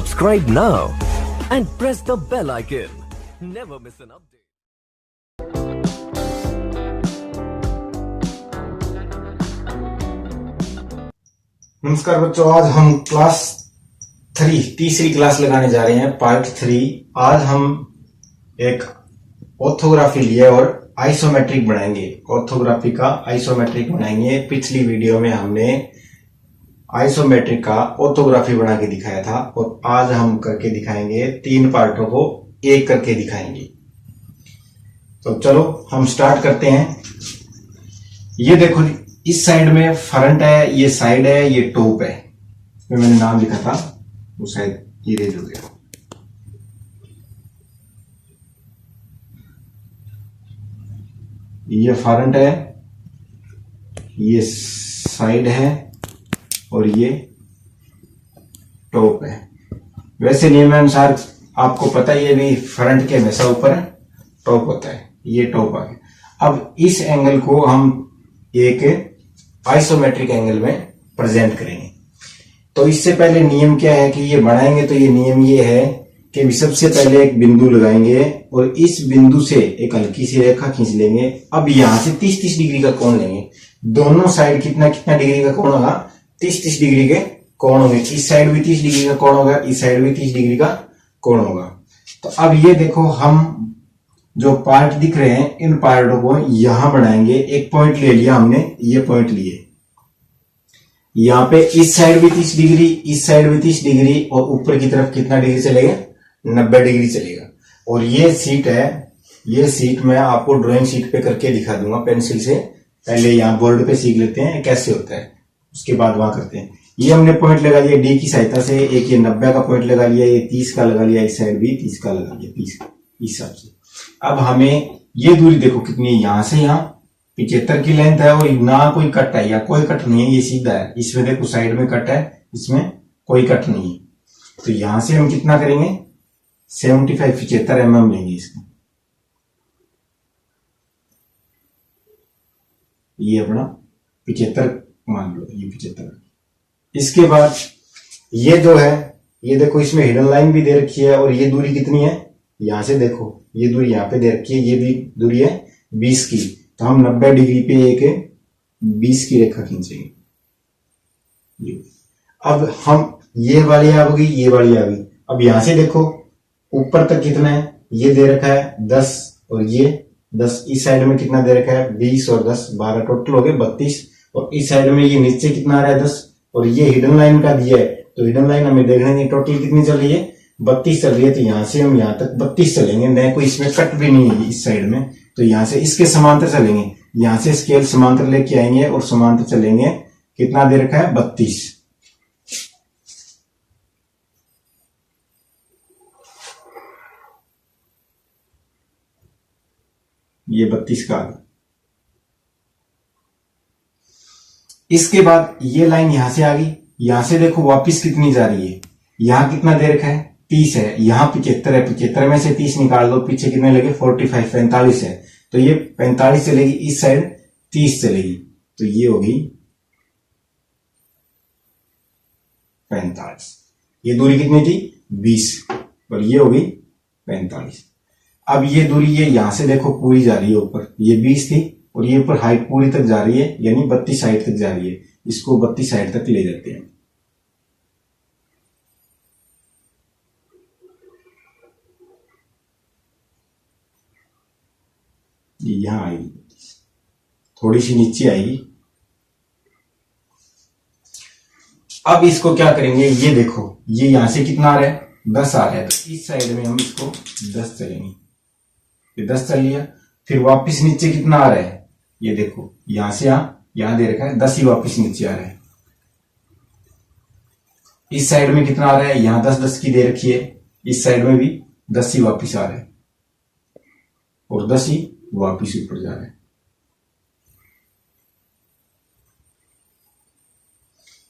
Subscribe now and press the bell icon. Never miss an update. नमस्कार बच्चों, आज हम क्लास 3 तीसरी क्लास लगाने जा रहे हैं, पार्ट 3। आज हम एक ऑर्थोग्राफी लिए और आइसोमेट्रिक बनाएंगे। ऑर्थोग्राफी का आइसोमेट्रिक बनाएंगे। पिछली वीडियो में हमने आइसोमेट्रिक का ऑर्थोग्राफी बना के दिखाया था और आज हम करके दिखाएंगे। 3 पार्टों को एक करके दिखाएंगे। तो चलो हम स्टार्ट करते हैं। ये देखो, इस साइड में फ्रंट है, ये साइड है, ये टॉप है। इसमें मैंने नाम लिखा था, वो शायद इरेज हो गया। ये फ्रंट है, ये साइड है और ये टॉप है। वैसे नियमानुसार आपको पता है, ये भी फ्रंट के हमेशा ऊपर टॉप होता है। ये टॉप आ गया। अब इस एंगल को हम एक आइसोमेट्रिक एंगल में प्रेजेंट करेंगे। तो इससे पहले नियम क्या है कि ये बनाएंगे, तो ये नियम ये है कि सबसे पहले एक बिंदु लगाएंगे और इस बिंदु से एक हल्की सी रेखा खींच लेंगे। अब यहां से 30-30 डिग्री का कोण लेंगे। दोनों साइड कितना डिग्री का कोण होगा? 30-30 डिग्री के कोण होंगे। इस साइड भी 30 डिग्री का कोण होगा, इस साइड भी 30 डिग्री का कोण होगा। तो अब ये देखो, हम जो पार्ट दिख रहे हैं, इन पार्टों को यहां बनाएंगे। एक पॉइंट ले लिया हमने, ये पॉइंट लिए। यहां पे इस साइड भी 30 डिग्री, इस साइड भी 30 डिग्री और ऊपर की तरफ कितना डिग्री चलेगा? 90 डिग्री चलेगा। और ये सीट है, ये सीट मैं आपको ड्राइंग शीट पे करके दिखा दूंगा पेंसिल से। पहले यहां बोर्ड पे सीख लेते हैं कैसे होता है, उसके बाद वहां करते हैं। ये हमने पॉइंट लगा लिया डी की सहायता से। एक ये 90 का पॉइंट लगा लिया, ये 30 का लगा लिया, इस साइड भी 30 का लगा लिया, 30 का, इस हिसाब से। अब हमें ये दूरी देखो कितनी है, यहां से यहां 75 की लेंथ है और ना कोई कट है या कोई कट नहीं है, ये सीधा है। इसमें देखो साइड में कट है, इसमें कोई कट नहीं है। तो यहां से हम कितना करेंगे? 75 mm लेंगे इसको। ये अपना 75 मान लो, ये 75। इसके बाद ये जो है, ये देखो इसमें हिडन लाइन भी दे रखी है और ये दूरी कितनी है? यहां से देखो, ये दूरी यहां पे दे रखी है, ये भी दूरी है 20 की। तो हम 90 डिग्री पे एक 20 की रेखा खींचेंगे। अब हम ये वाली आ गई, ये वाली आ गई। अब यहां से देखो ऊपर तक कितना है? ये दे रखा है 10 और ये 10। इस साइड में कितना दे रखा है? 20 और 10 12, टोटल हो गए 32। और इस साइड में ये नीचे कितना आ रहा है? 10। और ये हिडन लाइन का दिया है, तो हिडन लाइन हमें देखना नहीं, टोटल कितनी चल रही है? 32 चल रही है। तो यहां से हम यहां तक 32 चलेंगे। न कोई इसमें कट भी नहीं है इस साइड में, तो यहां से इसके समांतर चलेंगे। यहां से स्केल समांतर लेके आएंगे और समांतर चलेंगे। कितना दे रखा है? 32। ये 32 का आ गया। इसके बाद ये लाइन यहां से आ गई। यहां से देखो वापिस कितनी जा रही है? यहां कितना दे रखा है? 30 है। यहां 75 है, 75 में से 30 निकाल दो, पीछे कितने लगे? 45, 45 है। तो ये 45 चलेगी, इस साइड 30 चलेगी। तो ये होगी 45। ये दूरी कितनी थी? 20 और ये होगी 45। अब ये दूरी ये यहां से देखो पूरी जा रही है ऊपर, ये 20 थी और ये ऊपर हाइट पूरी तक जा रही है, यानी 32 हाइट तक जा रही है। इसको 32 हाइट तक ले जाते हैं। ये यहां आएगी, थोड़ी सी नीचे आएगी। अब इसको क्या करेंगे? ये देखो, ये यहां से कितना आ रहा है? 10 आ रहा है। तो इस साइड में हम इसको 10 चलेंगे। ये 10 चल लिया। फिर वापस नीचे कितना आ रहा है? ये देखो, यहां से यहां दे रखा है 10 ही वापस नीचे आ रहा है। इस साइड में कितना आ रहा है? यहां 10-10 की दे रखी है। इस साइड में भी 10 ही वापस आ रहा है और 10 ही वापस ऊपर जा रहा है।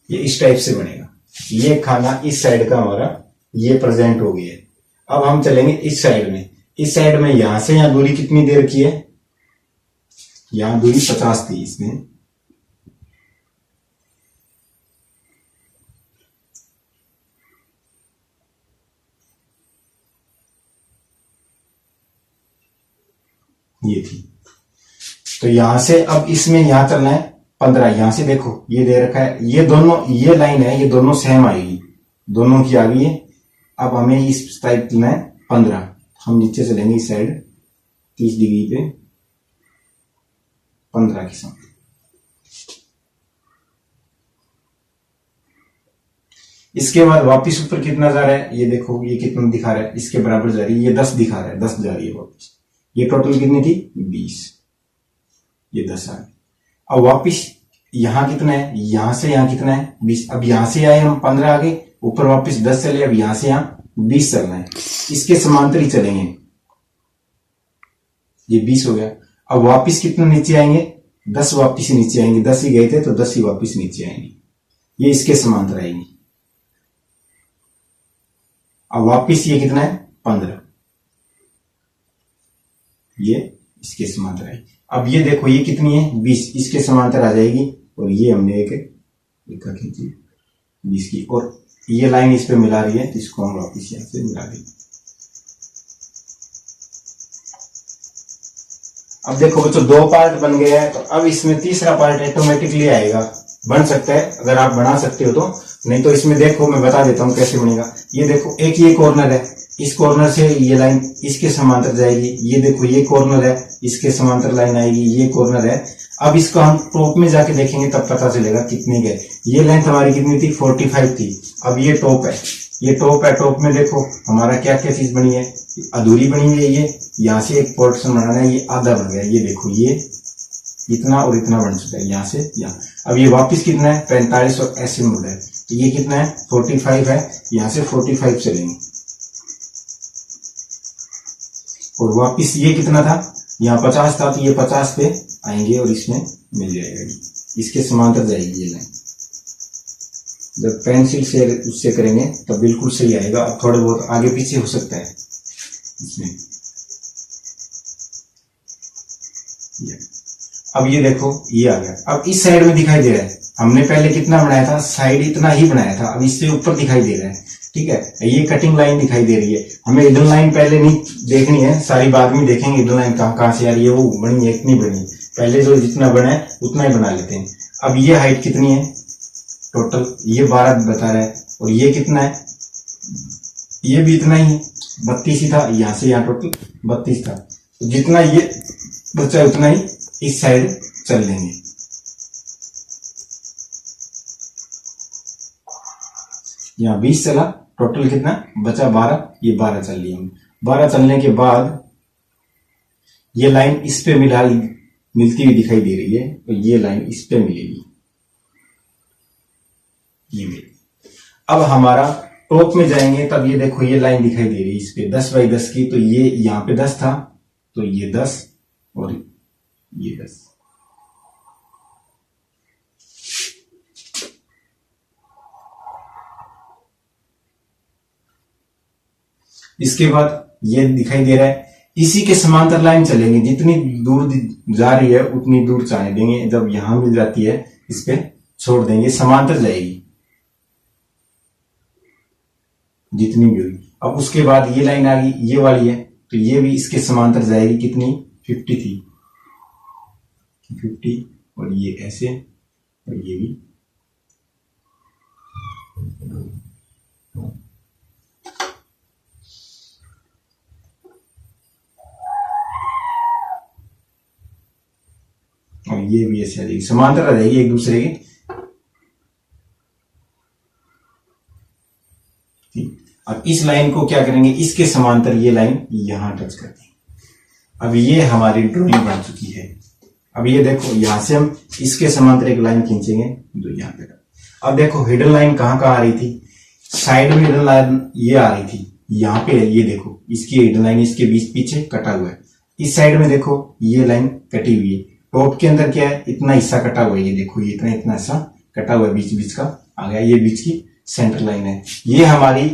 ये इस टाइप से बनेगा। ये खाना इस साइड का हमारा ये प्रेजेंट हो गया है। अब हम चलेंगे इस साइड में। इस साइड में यहां से यहां दूरी कितनी दे रखी है? यहां दूरी 50 थी इसमें, ये थी। तो यहां से अब इसमें यहां चलना है 15। यहां से देखो ये दे रखा है, ये दोनों ये लाइन है, ये दोनों सेम आएगी, दोनों की आ गई है। अब हमें इस साइड चलना है 15। हम नीचे चलेंगे इस साइड 30 डिग्री पे 15 के साथ। इसके बाद वापस ऊपर कितना जा रहा है, ये देखो ये कितना दिखा रहा है, इसके बराबर जा रही है, ये 10 दिखा रहा है, 10 जा रही है वापस। ये टोटल कितनी थी 20, ये 10 आ गई। अब वापस यहां कितना है, यहां से यहां कितना है 20। अब यहां से आए हम 15 आ गए, ऊपर वापस 10 चले, अब यहां से यहां 20 चलना है, इसके समांतर ही चलेंगे। ये 20 हो गया। अब वापस कितना नीचे आएंगे 10 वापस ही नीचे आएंगे, 10 ही गए थे तो 10 ही वापस नीचे आएंगे, ये इसके समांतर आएंगे। अब वापिस ये कितना है 15, ये इसके समांतर है। अब ये देखो ये कितनी है 20, इसके समांतर आ जाएगी, और ये हमने एक खींची 20 की, और ये लाइन इस पे मिला रही है, इसको हम वापिस यहां से मिला देंगे। अब देखो बच्चों 2 पार्ट बन गया है, तो अब इसमें तीसरा पार्ट ऑटोमेटिकली आएगा, बन सकता है अगर आप बना सकते हो तो, नहीं तो इसमें देखो मैं बता देता हूं कैसे बनेगा। ये देखो एक ये कॉर्नर है, इस कॉर्नर से ये लाइन इसके समांतर जाएगी, ये देखो ये कॉर्नर है, इसके समांतर लाइन आएगी, ये कॉर्नर है। अब इसको हम टॉप में जाके देखेंगे तब पता चलेगा कितने गए। ये लेंथ हमारी कितनी थी 45 थी। अब ये टॉप है, ये टॉप है, टॉप में देखो हमारा क्या क्या चीज बनी है, अधूरी बनी हुई है, ये यहाँ से एक पोर्शन बनाना है, ये आधा बन गया, ये देखो ये इतना और इतना बन चुका है यहाँ से यहाँ। अब ये वापस कितना है 45 और ऐसे मुड़ है, तो ये कितना है 45 है, यहाँ से 45 चलेंगे, और वापस ये कितना था यहाँ 50 था, तो ये 50 पे आएंगे और इसमें मिल जाएगा, इसके समांतर जाएगी ये लाइन। जब पेंसिल से उससे करेंगे तो बिल्कुल सही आएगा। अब थोड़े बहुत आगे पीछे हो सकता है इसमें। अब ये देखो ये आ गया। अब इस साइड में दिखाई दे रहा है, हमने पहले कितना बनाया था, साइड इतना ही बनाया था, अब इससे ऊपर दिखाई दे रहा है, ठीक है। ये कटिंग लाइन दिखाई दे रही है, हमें हिडन लाइन पहले नहीं देखनी है, सारी बाद में देखेंगे हिडन लाइन कहाँ से आ रही है, वो बनी है इतनी बनी है, पहले जो जितना बना है उतना ही बना लेते हैं। अब ये हाइट कितनी है टोटल, ये 12 बता रहा है, और ये कितना है, ये भी इतना ही है, 32 ही था, यहाँ से यहाँ टोटल 32 था, तो जितना ये बचा उतना ही इस साइड चल लेंगे। यहाँ 20 चला, टोटल कितना बचा 12, ये 12 चल लिया हम। 12 चलने के बाद ये लाइन इस पे मिलती हुई दिखाई दे रही है, तो ये लाइन इस पे मिलेगी, ये मिलेगी। अब हमारा टॉप में जाएंगे तब ये देखो ये लाइन दिखाई दे रही है इस पे 10 बाई 10 की, तो ये यहाँ पे 10 था, तो ये 10 और ये 10। इसके बाद ये दिखाई दे रहा है, इसी के समांतर लाइन चलेंगे, जितनी दूर जा रही है उतनी दूर जाने देंगे, जब यहां मिल जाती है इस पे छोड़ देंगे, समांतर जाएगी जितनी भी हुई। अब उसके बाद ये लाइन आ गई, ये वाली है, तो ये भी इसके समांतर जाएगी, कितनी 50 थी, 50, और ये ऐसे, और ये भी और ये भी ऐसे आ जाएगी, समांतर आ जाएगी एक दूसरे के। अब इस लाइन को क्या करेंगे, इसके समांतर ये लाइन यहां टच कर देंगे। अब ये हमारी ड्राइंग बन चुकी है। अब ये देखो यहां से हम इसके समांतर एक लाइन खींचेंगे जो यहाँ पे। अब देखो हिडन लाइन कहाँ आ रही थी, साइड में हिडन लाइन ये आ रही थी, यहाँ पे ये देखो इसकी हिडन लाइन इसके बीच पीछे कटा हुआ है। इस साइड में देखो ये लाइन कटी हुई है, टॉप के अंदर क्या है, इतना हिस्सा कटा हुआ है, ये देखो ये इतना हिस्सा कटा हुआ है, बीच बीच का आ गया, ये बीच की सेंटर लाइन है। ये हमारी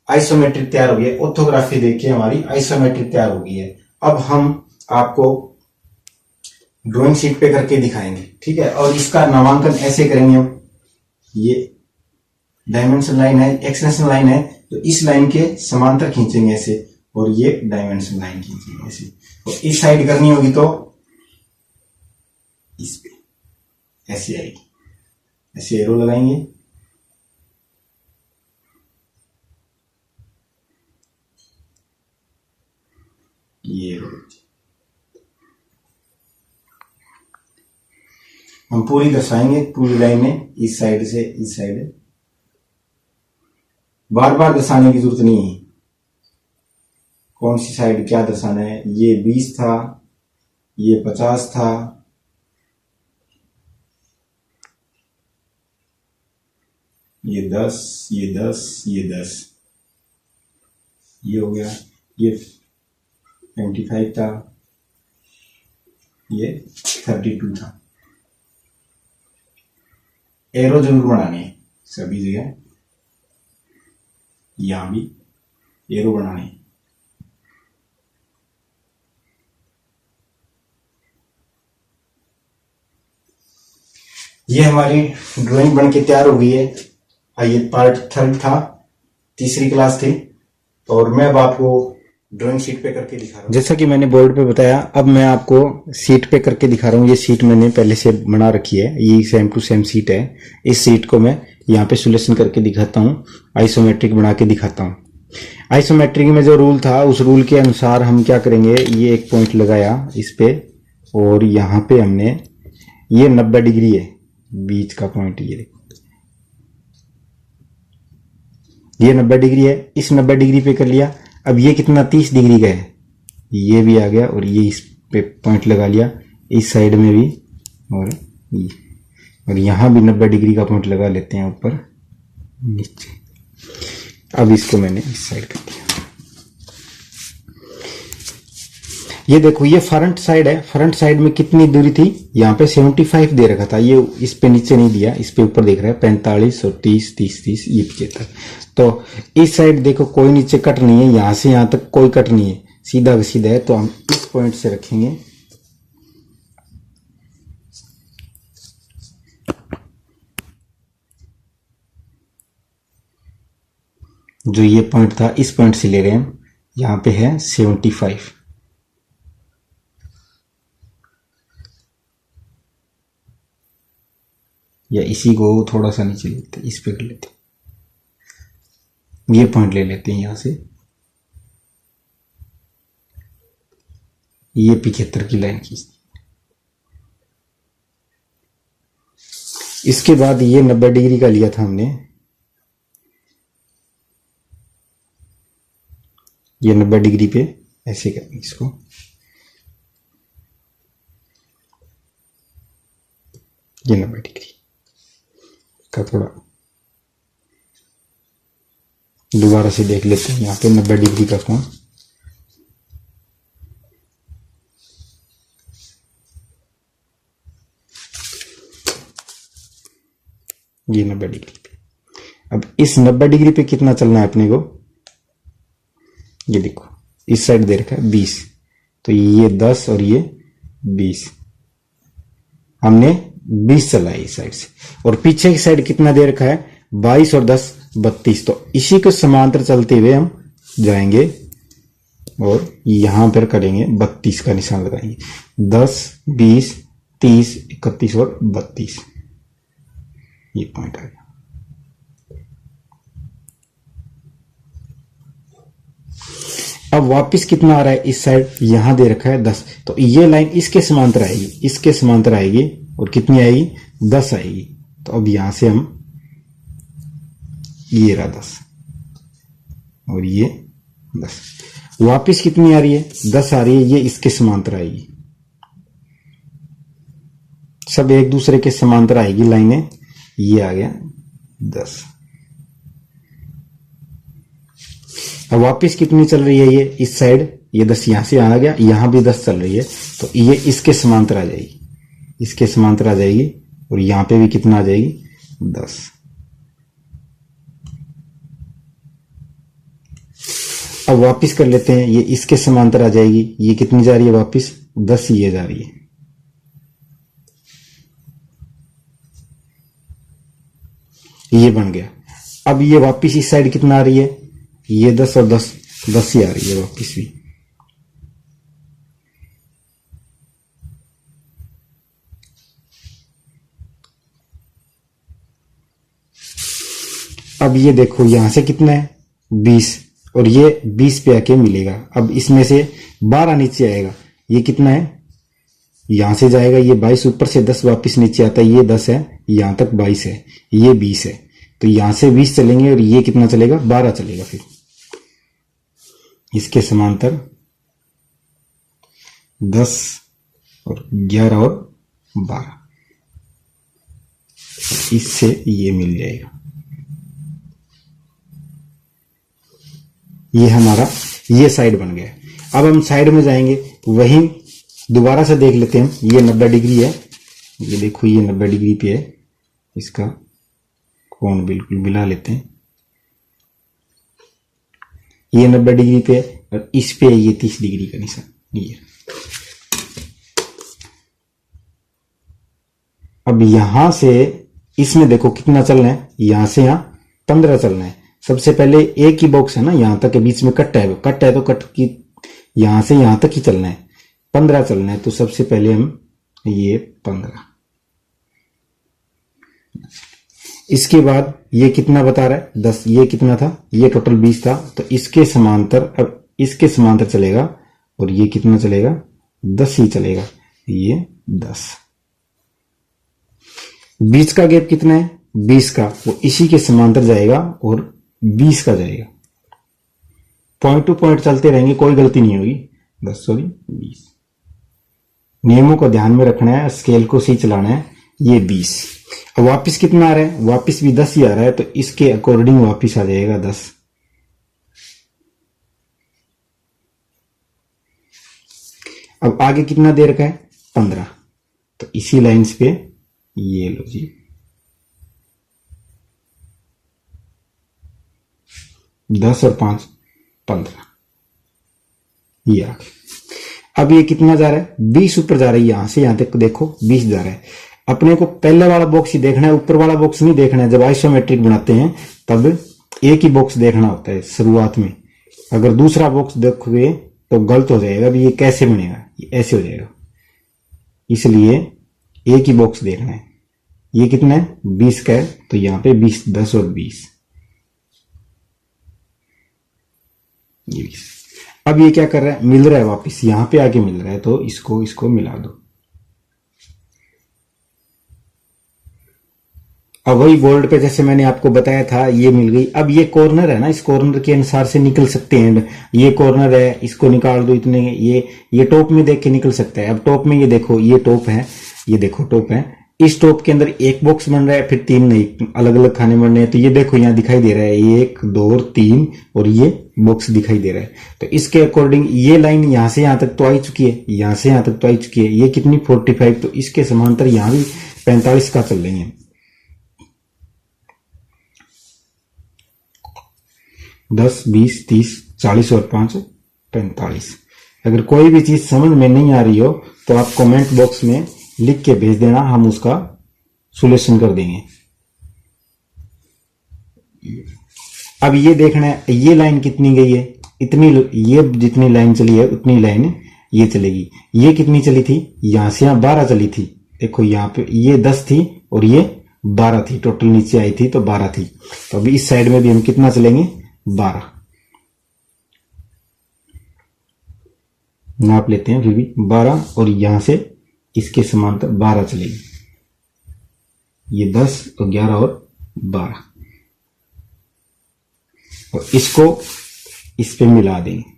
आइसोमेट्रिक तैयार हो गई है, ऑर्थोग्राफी देख के हमारी आइसोमेट्रिक तैयार हो गई है। अब हम आपको ड्राइंग शीट पे करके दिखाएंगे, ठीक है। और इसका नामांकन ऐसे करेंगे हम, ये डायमेंशन लाइन है, एक्सटेंशन लाइन है, तो इस लाइन के समांतर खींचेंगे ऐसे, और ये डायमेंशन लाइन खींचेंगे ऐसे। तो इस साइड करनी होगी तो इस पे ऐसे आएगी, ऐसे एरो लगाएंगे। ये एरो हम पूरी दर्शाएंगे, पूरी लाइन में इस साइड से इस साइड। बार बार दर्शाने की जरूरत नहीं है, कौन सी साइड क्या दर्शाना है। ये 20 था, ये 50 था, ये 10, ये 10, ये 10, ये हो गया, ये 25 था, ये 32 था। एरो जरूर बनाने हैं सभी जगह, यहां भी एरो बनाने हैं। ये हमारी ड्राइंग बन के तैयार हो गई है। ये पार्ट 3 था, तीसरी क्लास थी, और मैं अब आपको ड्राइंग शीट पे करके दिखा रहा हूँ। जैसा कि मैंने बोर्ड पे बताया, अब मैं आपको शीट पे करके दिखा रहा हूँ। ये शीट मैंने पहले से बना रखी है, ये सेम टू सेम शीट है। इस शीट को मैं यहाँ पे सोल्यूशन करके दिखाता हूँ, आइसोमेट्रिक बना के दिखाता हूँ। आइसोमेट्रिक में जो रूल था, उस रूल के अनुसार हम क्या करेंगे, ये एक पॉइंट लगाया इस पे, और यहाँ पे हमने ये 90 डिग्री है बीच का पॉइंट, ये 90 डिग्री है, इस 90 डिग्री पे कर लिया। अब ये कितना 30 डिग्री का है, ये भी आ गया, और ये इस पे पॉइंट लगा लिया, इस साइड में भी, और यहां भी 90 डिग्री का पॉइंट लगा लेते हैं ऊपर नीचे। अब इसको मैंने इस साइड कर दिया। ये देखो, ये फ्रंट साइड है, फ्रंट साइड में कितनी दूरी थी, यहाँ पे 75 दे रखा था, ये इस पे नीचे नहीं दिया, इस पे ऊपर देख रहा है 45 और 30 30 30, ये 75। तो इस साइड देखो कोई नीचे कट नहीं है, यहां से यहां तक कोई कट नहीं है, सीधा का सीधा है। तो हम इस पॉइंट से रखेंगे, जो ये पॉइंट था इस पॉइंट से ले रहे हैं हम, यहां पे है 75। या इसी को थोड़ा सा नीचे लेते, इस पे कर लेते, ये पॉइंट ले लेते हैं यहां से, ये 75 की लाइन खींचती। इसके बाद ये 90 डिग्री का लिया था हमने, ये 90 डिग्री पे ऐसे करेंगे इसको, ये 90 डिग्री का थोड़ा दोबारा से देख लेते हैं। यहाँ पे 90 डिग्री का कोण, ये 90 डिग्री पे। अब इस 90 डिग्री पे कितना चलना है अपने को, ये देखो इस साइड दे रखा है 20, तो ये 10 और ये 20, हमने 20 चला है इस साइड से। और पीछे की साइड कितना दे रखा है, 22 और 10 32। तो इसी को समांतर चलते हुए हम जाएंगे और यहां पर करेंगे 32 का निशान लगाएंगे, 10 20 30 31 और 32, ये पॉइंट आ गया। अब वापस कितना आ रहा है, इस साइड यहां दे रखा है 10, तो ये लाइन इसके समांतर आएगी, इसके समांतर आएगी, और कितनी आएगी 10 आएगी। तो अब यहां से हम, ये रहा 10 और ये 10, वापस कितनी आ रही है 10 आ रही है, ये इसके समांतर आएगी, सब एक दूसरे के समांतर आएगी लाइनें। ये आ गया 10। अब वापस कितनी चल रही है, ये इस साइड, ये 10 यहां से आ गया, यहां भी 10 चल रही है, तो ये इसके समांतर आ जाएगी, इसके समांतर आ जाएगी, और यहां पे भी कितना आ जाएगी 10। अब वापस कर लेते हैं, ये इसके समांतर आ जाएगी, ये कितनी जा रही है वापस 10, ये जा रही है, ये बन गया। अब ये वापस इस साइड कितना आ रही है, ये 10 और 10, 10 ही आ रही है वापिस भी। अब ये देखो यहां से कितना है 20 और ये 20 पे आके मिलेगा। अब इसमें से 12 नीचे आएगा, ये कितना है, यहां से जाएगा ये 22, ऊपर से 10 वापस नीचे आता है, ये 10 है, यहां तक 22 है, ये 20 है, तो यहां से 20 चलेंगे और ये कितना चलेगा 12 चलेगा। फिर इसके समांतर 10 और 11 और 12, इससे ये मिल जाएगा। ये हमारा ये साइड बन गया। अब हम साइड में जाएंगे, वहीं दोबारा से देख लेते हैं हम। ये 90 डिग्री है, ये देखो ये 90 डिग्री पे है, इसका कोण बिल्कुल मिला लेते हैं। ये 90 डिग्री पे है और इस पे ये 30 डिग्री का निशान। ये अब यहां से इसमें देखो कितना चलना है, यहां से यहां 15 चलना है। सबसे पहले एक ही बॉक्स है ना, यहां तक के बीच में कट है, कट है तो कट की यहां से यहां तक ही चलना है, 15 चलना है। तो सबसे पहले हम ये 15, इसके बाद ये कितना बता रहा है 10, ये कितना था, ये टोटल 20 था, तो इसके समांतर, अब इसके समांतर चलेगा और ये कितना चलेगा 10 ही चलेगा, ये 10। बीच का गैप कितना है 20 का, वो इसी के समांतर जाएगा और 20 का जाएगा। पॉइंट टू पॉइंट चलते रहेंगे, कोई गलती नहीं होगी। 10 सॉरी 20, नियमों को ध्यान में रखना है, स्केल को सही चलाना है। ये 20, अब वापिस कितना आ रहा है, वापिस भी 10 ही आ रहा है, तो इसके अकॉर्डिंग वापिस आ जाएगा 10। अब आगे कितना दे रखा है 15, तो इसी लाइंस पे ये लो जी, दस और 5 15, ये आ गया। अब ये कितना जा रहा है 20 ऊपर जा रहा है, यहां से यहां तक देखो 20 जा रहा है। अपने को पहले वाला बॉक्स ही देखना है, ऊपर वाला बॉक्स नहीं देखना है। जब आइसोमेट्रिक बनाते हैं तब एक ही बॉक्स देखना होता है शुरुआत में। अगर दूसरा बॉक्स देखोगे तो गलत हो जाएगा, भी ये कैसे बनेगा, ये ऐसे हो जाएगा। इसलिए एक ही बॉक्स देखना है। ये कितना है 20 का है, तो यहां पे 20, 10 और 20, ये 20। अब ये क्या कर रहा है, मिल रहा है वापस, यहां पे आके मिल रहा है, तो इसको मिला दो। अब वही बोर्ड पे जैसे मैंने आपको बताया था, ये मिल गई। अब ये कॉर्नर है ना, इस कॉर्नर के अनुसार से निकल सकते हैं। ये कॉर्नर है, इसको निकाल दो इतने, ये टॉप में देख के निकल सकता है। अब टॉप में ये देखो, ये टॉप है, ये देखो टॉप है, इस टॉप के अंदर एक बॉक्स बन रहा है, फिर 3 नहीं, अलग अलग खाने बन रहे हैं। तो ये देखो यहाँ दिखाई दे रहा है 1 2 और 3, और ये बॉक्स दिखाई दे रहा है। तो इसके अकॉर्डिंग ये लाइन यहां से यहां तक तो आ चुकी है, यहां से यहां तक तो आ चुकी है। ये कितनी 45, तो इसके समांतर यहां भी 45 का चल रही है। 10 20 30 40 और 5 45। अगर कोई भी चीज समझ में नहीं आ रही हो तो आप कमेंट बॉक्स में लिख के भेज देना, हम उसका सॉल्यूशन कर देंगे। अब ये देखना है ये लाइन कितनी गई है, इतनी, ये जितनी लाइन चली है उतनी लाइन ये चलेगी। ये कितनी चली थी, यहां से यहां 12 चली थी। देखो यहां पे ये 10 थी और ये 12 थी, टोटल नीचे आई थी तो 12 थी। तो अभी इस साइड में भी हम कितना चलेंगे 12 नाप लेते हैं, फिर भी 12, और यहां से इसके समांतर 12 चलेगी। ये 10 और 11 और 12, और इसको इस पे मिला देंगे।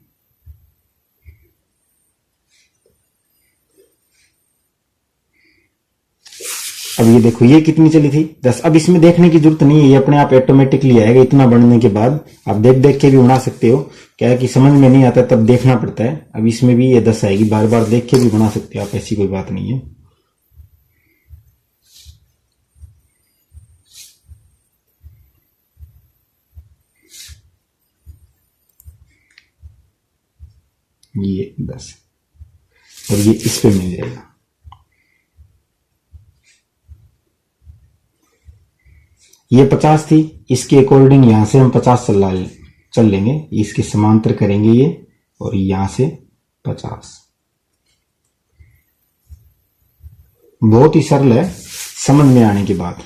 अब ये देखो ये कितनी चली थी 10। अब इसमें देखने की जरूरत नहीं है, ये अपने आप ऑटोमेटिकली आएगा। इतना बनने के बाद आप देख देख के भी बना सकते हो, क्या है कि समझ में नहीं आता तब देखना पड़ता है। अब इसमें भी ये 10 आएगी, बार बार देख के भी बना सकते हो आप, ऐसी कोई बात नहीं है। ये 10 और ये इस पे मिल जाएगा। ये 50 थी, इसके अकॉर्डिंग यहां से हम 50 चला लें, चल लेंगे, इसके समांतर करेंगे ये, और यहां से 50। बहुत ही सरल है समझ में आने के बाद।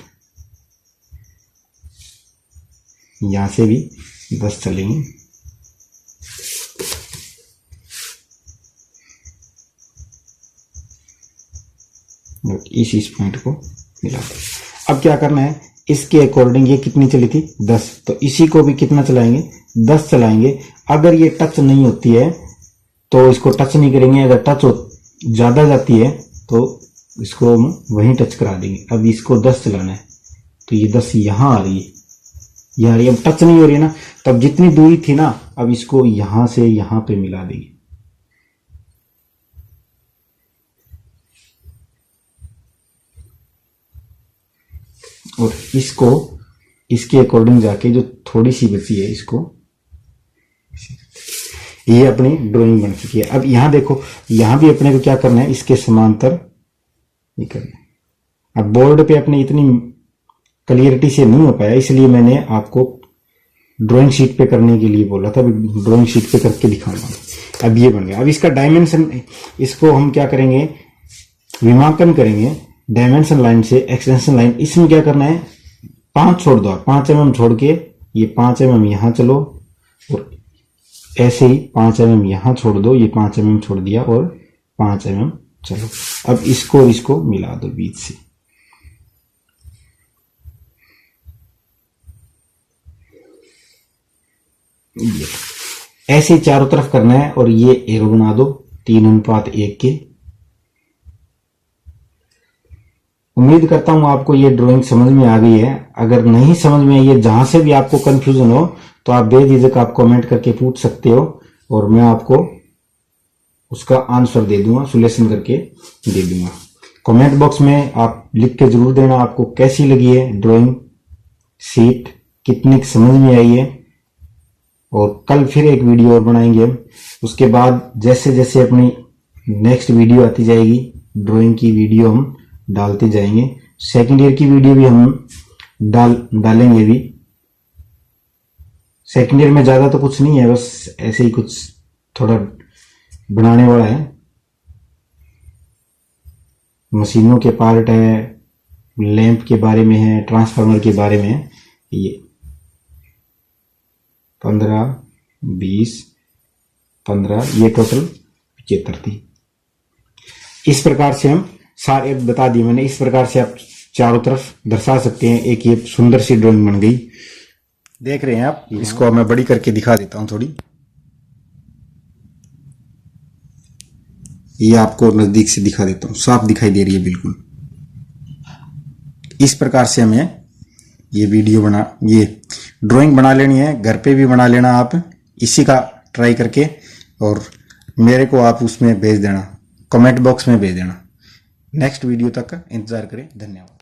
यहां से भी 10 चलेंगे, इस पॉइंट को मिला दें। अब क्या करना है, इसके अकॉर्डिंग ये कितनी चली थी 10, तो इसी को भी कितना चलाएंगे 10 चलाएंगे। अगर ये टच नहीं होती है तो इसको टच नहीं करेंगे, अगर टच ज्यादा जाती है तो इसको हम वहीं टच करा देंगे। अब इसको 10 चलाना है तो ये 10 यहां आ रही है, यह आ रही है। अब टच नहीं हो रही है ना, तब जितनी दूरी थी ना, अब इसको यहां से यहां पे मिला देंगे। और इसको इसके अकॉर्डिंग जाके जो थोड़ी सी बची है, इसको ये अपनी ड्राइंग बन चुकी है। अब यहां देखो, यहां भी अपने को क्या करना है, इसके समांतर ये करना है। अब बोर्ड पे अपने इतनी क्लियरिटी से नहीं हो पाया, इसलिए मैंने आपको ड्राइंग शीट पे करने के लिए बोला था। ड्राइंग शीट पे करके दिखाऊंगा। अब ये बन गया। अब इसका डायमेंशन, इसको हम क्या करेंगे, विमाकन करेंगे डायमेंशन लाइन से एक्सटेंशन लाइन। इसमें क्या करना है, 5 छोड़ दो, 5 mm छोड़ के ये 5 mm यहां चलो, और ऐसे ही 5 mm यहां छोड़ दो, ये 5 mm छोड़ दिया, और 5 mm चलो। अब इसको मिला दो बीच से। ये ऐसे ही चारों तरफ करना है, और ये एरो बना दो 3:1 के। उम्मीद करता हूं आपको ये ड्राइंग समझ में आ गई है। अगर नहीं समझ में आई है, जहां से भी आपको कंफ्यूजन हो, तो आप बेझिझक आप कमेंट करके पूछ सकते हो, और मैं आपको उसका आंसर दे दूंगा, सॉल्यूशन करके दे दूंगा। कमेंट बॉक्स में आप लिख के जरूर देना आपको कैसी लगी है ड्राइंग शीट, कितनी समझ में आई है। और कल फिर एक वीडियो और बनाएंगे हम। उसके बाद जैसे जैसे अपनी नेक्स्ट वीडियो आती जाएगी, ड्राइंग की वीडियो हम डालते जाएंगे। सेकंड ईयर की वीडियो भी हम डालेंगे भी। सेकंड ईयर में ज्यादा तो कुछ नहीं है, बस ऐसे ही कुछ थोड़ा बनाने वाला है। मशीनों के पार्ट है, लैंप के बारे में है, ट्रांसफार्मर के बारे में है। ये 15, 20, 15, ये टोटल 75 थी। इस प्रकार से हम सारे बता दिए मैंने। इस प्रकार से आप चारों तरफ दर्शा सकते हैं। एक ये सुंदर सी ड्राइंग बन गई, देख रहे हैं आप। इसको मैं बड़ी करके दिखा देता हूं थोड़ी, ये आपको नजदीक से दिखा देता हूं, साफ दिखाई दे रही है बिल्कुल। इस प्रकार से हमें ये ये ड्राइंग बना लेनी है। घर पे भी बना लेना आप इसी का ट्राई करके, और मेरे को आप उसमें भेज देना, कमेंट बॉक्स में भेज देना। नेक्स्ट वीडियो तक इंतजार करें। धन्यवाद।